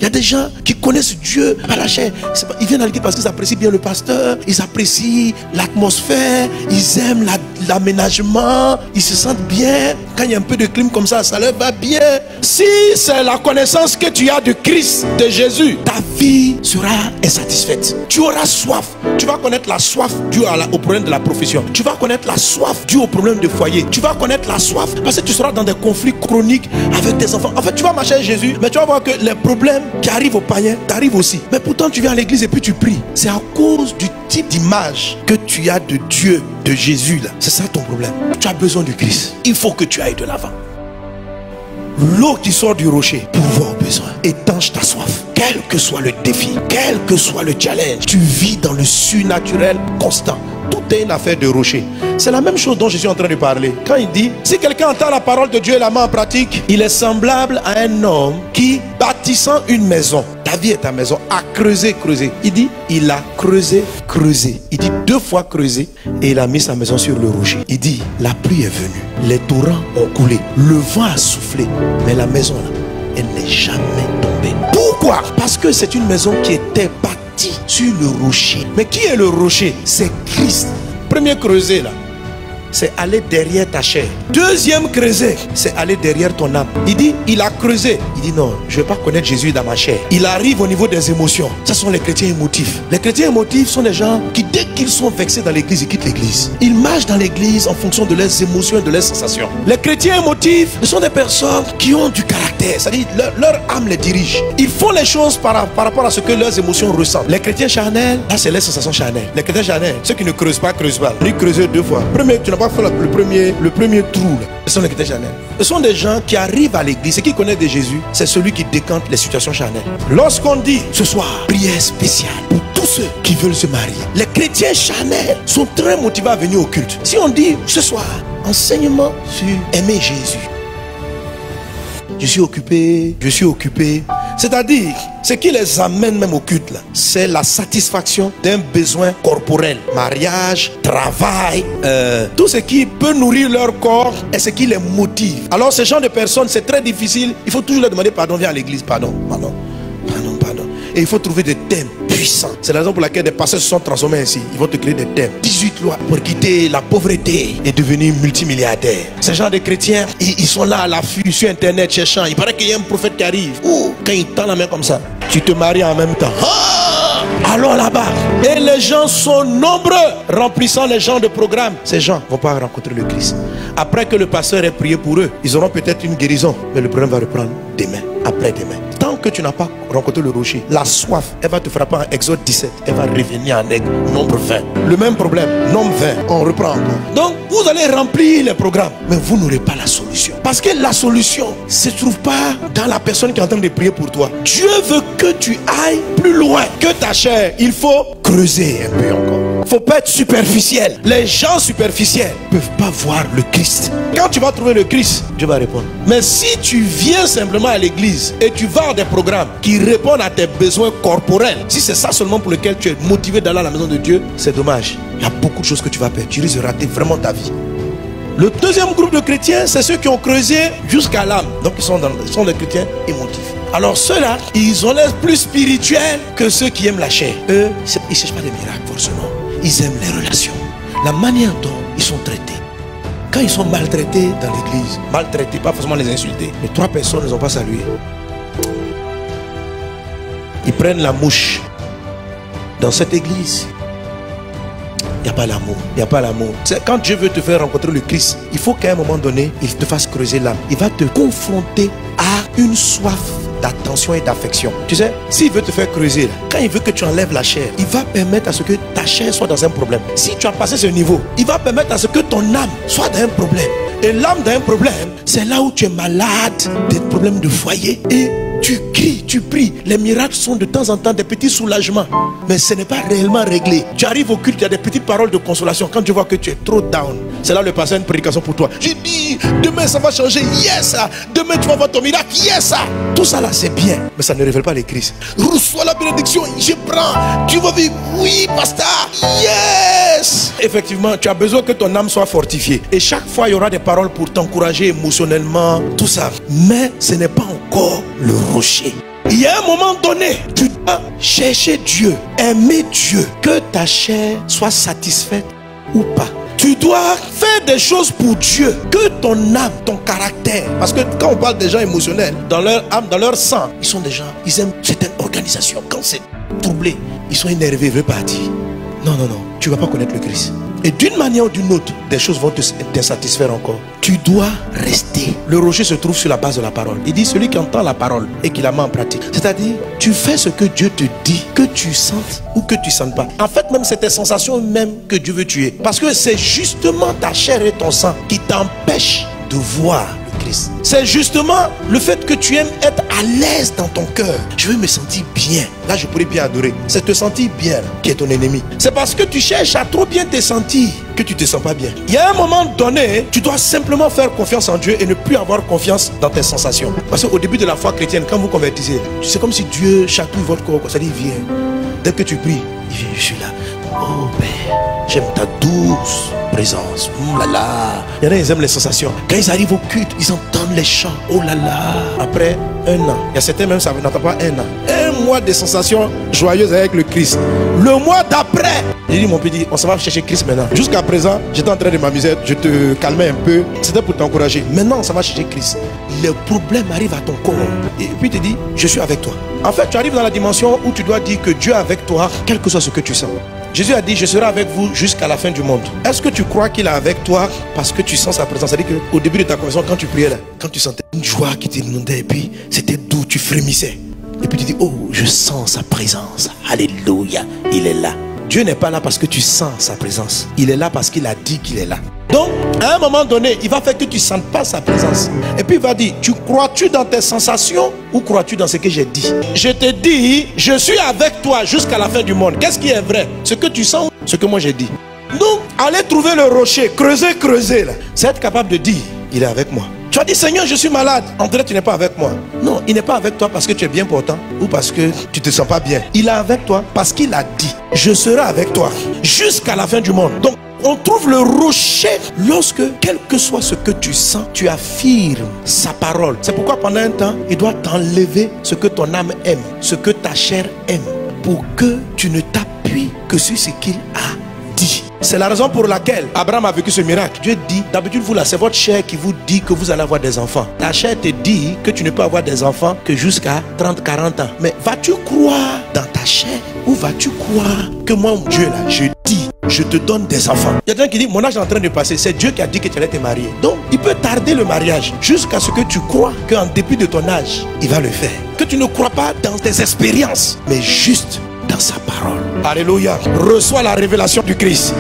y a des gens qui connaissent Dieu par la chair. Ils viennent à l'église parce qu'ils apprécient bien le pasteur, ils apprécient l'atmosphère, ils aiment l'aménagement, ils se sentent bien. Quand il y a un peu de clim comme ça leur va bien. Si c'est la connaissance que tu as de Christ, de Jésus, ta vie sera insatisfaite. Tu auras soif. Tu vas connaître la soif due au problème de la profession. Tu vas connaître la soif due au problème de foyer. Tu vas connaître la soif parce que tu seras dans des conflits chroniques avec tes enfants. En fait, tu vas marcher avec Jésus, mais tu vas voir que les problèmes qui arrivent aux païens t'arrivent aussi. Mais pourtant, tu viens à l'église et puis tu pries. C'est à cause du type d'image que tu as de Dieu, de Jésus là. C'est ça ton problème. Tu as besoin de Christ. Il faut que tu ailles de l'avant. L'eau qui sort du rocher pourvoit aux besoins. Étanche ta soif. Quel que soit le défi, quel que soit le challenge, tu vis dans le surnaturel constant. Tout est une affaire de rocher. C'est la même chose dont je suis en train de parler. Quand il dit, si quelqu'un entend la parole de Dieu et la met en pratique, il est semblable à un homme qui, bâtissant une maison, ta vie est ta maison, a creusé. Il dit, il a creusé. Il dit 2 fois creusé et il a mis sa maison sur le rocher. Il dit, la pluie est venue, les torrents ont coulé, le vent a soufflé, mais la maison là, elle n'est jamais tombée. Pourquoi? Parce que c'est une maison qui était bâtie sur le rocher. Mais qui est le rocher? C'est Christ. Premier creuset là, c'est aller derrière ta chair. Deuxième creuset, c'est aller derrière ton âme. Il dit, il a creusé. Il dit non, je ne vais pas connaître Jésus dans ma chair. Il arrive au niveau des émotions. Ce sont les chrétiens émotifs. Les chrétiens émotifs sont des gens qui, dès qu'ils sont vexés dans l'église, ils quittent l'église. Ils marchent dans l'église en fonction de leurs émotions et de leurs sensations. Les chrétiens émotifs, ce sont des personnes qui ont du caractère. C'est-à-dire, leur âme les dirige. Ils font les choses par rapport à ce que leurs émotions ressentent. Les chrétiens charnels, là c'est les sensations charnelles. Les chrétiens charnels, ceux qui ne creusent pas. Ils creusent 2 fois. Premier, tu n'as pas fait le premier trou là. Ce sont les chrétiens charnels. Ce sont des gens qui arrivent à l'église et qui connaissent de Jésus. C'est celui qui décante les situations charnelles. Lorsqu'on dit ce soir, prière spéciale pour tous ceux qui veulent se marier, les chrétiens charnels sont très motivés à venir au culte. Si on dit ce soir, enseignement sur aimer Jésus, je suis occupé. C'est-à-dire, ce qui les amène même au culte là, c'est la satisfaction d'un besoin corporel. Mariage, travail, tout ce qui peut nourrir leur corps et ce qui les motive. Alors ce genre de personnes, c'est très difficile. Il faut toujours leur demander pardon, viens à l'église, pardon. Et il faut trouver des thèmes puissants. C'est la raison pour laquelle des pasteurs se sont transformés ainsi. Ils vont te créer des thèmes. 18 lois pour quitter la pauvreté et devenir multimilliardaire. Ces gens de chrétiens, ils sont là à l'affût sur internet cherchant. Il paraît qu'il y a un prophète qui arrive. Quand il tend la main comme ça, tu te maries en même temps. Allons là-bas. Et les gens sont nombreux remplissant les gens de programme. Ces gens ne vont pas rencontrer le Christ. Après que le pasteur ait prié pour eux, ils auront peut-être une guérison. Mais le problème va reprendre demain, après-demain. Tant que tu n'as pas rencontré le rocher, la soif, elle va te frapper en Exode 17. Elle va revenir en aigle, nombre 20. Le même problème, nombre 20. On reprend encore. Donc, vous allez remplir les programmes, mais vous n'aurez pas la solution. Parce que la solution ne se trouve pas dans la personne qui est en train de prier pour toi. Dieu veut que tu ailles plus loin que ta chair. Il faut creuser un peu encore. Il ne faut pas être superficiel. Les gens superficiels ne peuvent pas voir le Christ. Quand tu vas trouver le Christ, Dieu va répondre. Mais si tu viens simplement à l'église et tu vas à des programmes qui répondent à tes besoins corporels, si c'est ça seulement pour lequel tu es motivé d'aller à la maison de Dieu, c'est dommage. Il y a beaucoup de choses que tu vas perdre. Tu risques de rater vraiment ta vie. Le deuxième groupe de chrétiens, c'est ceux qui ont creusé jusqu'à l'âme. Donc ils sont des chrétiens émotifs. Alors ceux-là, ils ont l'air plus spirituels que ceux qui aiment la chair. Eux, ils ne cherchent pas des miracles forcément. Ils aiment les relations. La manière dont ils sont traités. Quand ils sont maltraités dans l'église, maltraités, pas forcément les insulter, mais 3 personnes ne les ont pas salués. Ils prennent la mouche. Dans cette église, il n'y a pas l'amour. Il n'y a pas l'amour. Quand Dieu veut te faire rencontrer le Christ, il faut qu'à un moment donné, il te fasse creuser l'âme. Il va te confronter à une soif d'attention et d'affection. Tu sais, s'il veut te faire creuser, quand il veut que tu enlèves la chair, il va permettre à ce que ta chair soit dans un problème. Si tu as passé ce niveau, il va permettre à ce que ton âme soit dans un problème. Et l'âme dans un problème, c'est là où tu es malade, des problèmes de foyer. Et tu cries, tu pries. Les miracles sont de temps en temps des petits soulagements. Mais ce n'est pas réellement réglé. Tu arrives au culte, il y a des petites paroles de consolation. Quand tu vois que tu es trop down, c'est là le pasteur a une prédication pour toi. Je dis, demain ça va changer. Yes! Demain tu vas voir ton miracle. Yes! Tout ça là c'est bien. Mais ça ne révèle pas les Christ. Reçois la bénédiction. Je prends. Tu vas vivre. Oui, pasteur. Yes! Effectivement, tu as besoin que ton âme soit fortifiée. Et chaque fois, il y aura des paroles pour t'encourager émotionnellement. Tout ça. Mais ce n'est pas encore le rocher. Il y a un moment donné, tu dois chercher Dieu, aimer Dieu, que ta chair soit satisfaite ou pas. Tu dois faire des choses pour Dieu, que ton âme, ton caractère. Parce que quand on parle des gens émotionnels, dans leur âme, dans leur sang, ils sont des gens, ils aiment certaines organisations. Quand c'est troublé, ils sont énervés, ils veulent partir. Non, non, non, tu ne vas pas connaître le Christ. Et d'une manière ou d'une autre, des choses vont t'insatisfaire encore. Tu dois rester. Le rocher se trouve sur la base de la parole. Il dit celui qui entend la parole et qui la met en pratique. C'est-à-dire, tu fais ce que Dieu te dit, que tu sentes ou que tu ne sentes pas. En fait, même c'est tes sensations même que Dieu veut tuer. Parce que c'est justement ta chair et ton sang qui t'empêchent de voir le Christ. C'est justement le fait que tu aimes être à l'aise dans ton cœur. Je veux me sentir bien. Là, je pourrais bien adorer. C'est te sentir bien qui est ton ennemi. C'est parce que tu cherches à trop bien te sentir que tu ne te sens pas bien. Il y a un moment donné, tu dois simplement faire confiance en Dieu et ne plus avoir confiance dans tes sensations. Parce qu'au début de la foi chrétienne, quand vous convertissez, c'est comme si Dieu chatouille votre corps. Ça dit, viens. Dès que tu pries, il vient, je suis là. Oh Père, j'aime ta douce présence. Oh là là. Il y en a, ils aiment les sensations. Quand ils arrivent au culte, ils entendent les chants. Oh là là. Après un an, il y a certains même, ça n'attend pas un an. Un mois de sensations joyeuses avec le Christ. Le mois d'après, j'ai dit mon petit, on s'en va chercher Christ maintenant. Jusqu'à présent, j'étais en train de m'amuser, je te calmais un peu. C'était pour t'encourager. Maintenant, on s'en va chercher Christ. Le problème arrive à ton corps. Et puis il te dit, je suis avec toi. En fait, tu arrives dans la dimension où tu dois dire que Dieu est avec toi, quel que soit ce que tu sens. Jésus a dit, je serai avec vous jusqu'à la fin du monde. Est-ce que tu crois qu'il est avec toi parce que tu sens sa présence? C'est-à-dire qu'au début de ta conversion, quand tu priais là, quand tu sentais une joie qui t'inondait et puis c'était doux, tu frémissais. Et puis tu dis, oh, je sens sa présence. Alléluia, il est là. Dieu n'est pas là parce que tu sens sa présence. Il est là parce qu'il a dit qu'il est là. Donc, à un moment donné, il va faire que tu ne sentes pas sa présence. Et puis il va dire, crois-tu dans tes sensations ou crois-tu dans ce que j'ai dit? Je te dis, je suis avec toi jusqu'à la fin du monde. Qu'est-ce qui est vrai? Ce que tu sens ou ce que moi j'ai dit? Donc, allez trouver le rocher, creuser là. C'est être capable de dire, il est avec moi. Tu as dit, Seigneur, je suis malade. André, tu n'es pas avec moi. Non, il n'est pas avec toi parce que tu es bien portant ou parce que tu ne te sens pas bien. Il est avec toi parce qu'il a dit, je serai avec toi jusqu'à la fin du monde. Donc, on trouve le rocher lorsque, quel que soit ce que tu sens, tu affirmes sa parole. C'est pourquoi pendant un temps, il doit t'enlever ce que ton âme aime, ce que ta chair aime, pour que tu ne t'appuies que sur ce qu'il a dit. C'est la raison pour laquelle Abraham a vécu ce miracle. Dieu dit, d'habitude vous là, c'est votre chair qui vous dit que vous allez avoir des enfants. Ta chair te dit que tu ne peux avoir des enfants que jusqu'à 30-40 ans. Mais vas-tu croire dans ta chair ou vas-tu croire que moi, Dieu là, je dis, je te donne des enfants? Il y a des gens qui disent, mon âge est en train de passer. C'est Dieu qui a dit que tu allais te marier. Donc, il peut tarder le mariage jusqu'à ce que tu crois qu'en dépit de ton âge, il va le faire. Que tu ne crois pas dans tes expériences, mais juste dans sa parole. Alléluia. Reçois la révélation du Christ.